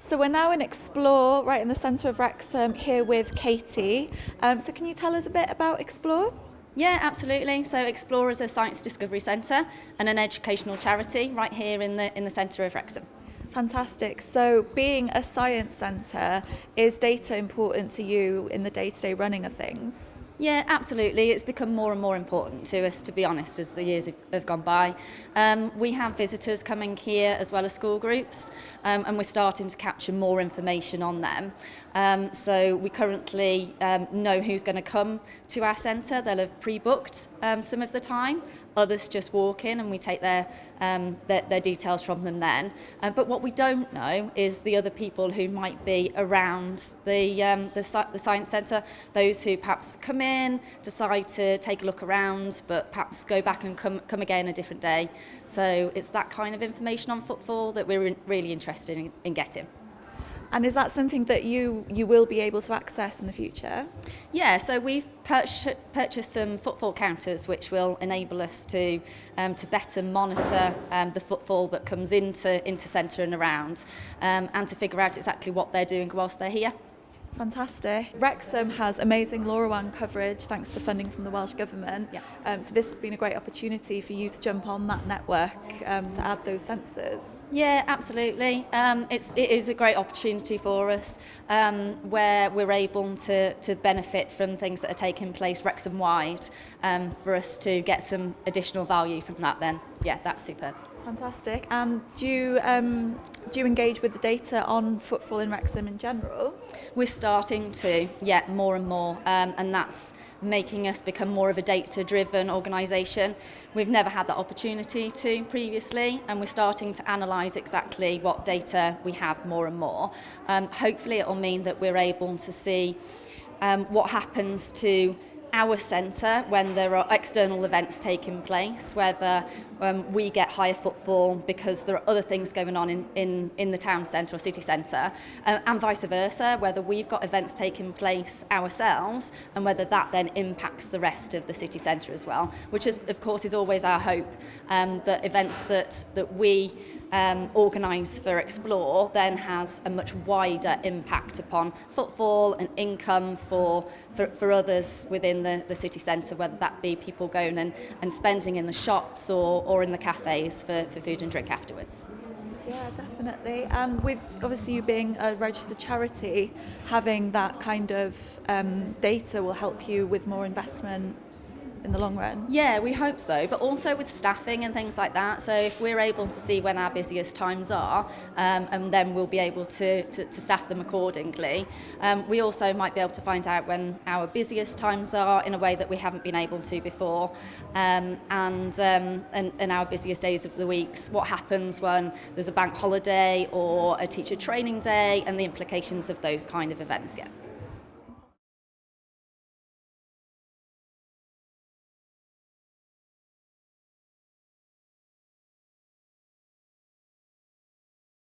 So we're now in Explore, right in the centre of Wrexham, here with Katy. So can you tell us a bit about Explore? Yeah, absolutely. So Explore is a science discovery centre and an educational charity right here in the centre of Wrexham. Fantastic. So being a science centre, is data important to you in the day-to-day running of things? Yeah, absolutely. It's become more and more important to us, to be honest, as the years have gone by. We have visitors coming here as well as school groups, and we're starting to capture more information on them. So we currently know who's going to come to our centre. They'll have pre-booked some of the time. Others just walk in and we take their details from them then. But what we don't know is the other people who might be around the science centre, those who perhaps come in, decide to take a look around, but perhaps go back and come again a different day. So it's that kind of information on Footfall that we're really interested in getting. And is that something that you will be able to access in the future? Yeah, so we've purchased some footfall counters which will enable us to better monitor the footfall that comes into centre and around, and to figure out exactly what they're doing whilst they're here. Fantastic. Wrexham has amazing yrru'n coverage thanks to funding from the Welsh Government. Yeah. So this has been a great opportunity for you to jump on that network to add those sensors. Yeah, absolutely. It is a great opportunity for us where we're able to benefit from things that are taking place Wrexham-wide, for us to get some additional value from that then. Yeah, that's superb. Fantastic. And do you engage with the data on footfall in Wrexham in general? We're starting to, yeah, more and more, and that's making us become more of a data-driven organisation. We've never had that opportunity to previously, and we're starting to analyse exactly what data we have more and more. Hopefully it will mean that we're able to see what happens to our centre when there are external events taking place, whether we get higher footfall because there are other things going on in the town centre or city centre, and vice versa, whether we've got events taking place ourselves and whether that then impacts the rest of the city centre as well, which of course is always our hope, that events that we organise for Explore then has a much wider impact upon footfall and income for others within the city centre, whether that be people going and spending in the shops or in the cafes for food and drink afterwards. Yeah, definitely. And with obviously you being a registered charity, having that kind of data will help you with more investment in the long run. Yeah, we hope so, but also with staffing and things like that. So if we're able to see when our busiest times are, and then we'll be able to staff them accordingly. We also might be able to find out when our busiest times are in a way that we haven't been able to before, and our busiest days of the weeks. What happens when there's a bank holiday or a teacher training day, and the implications of those kind of events. Yeah.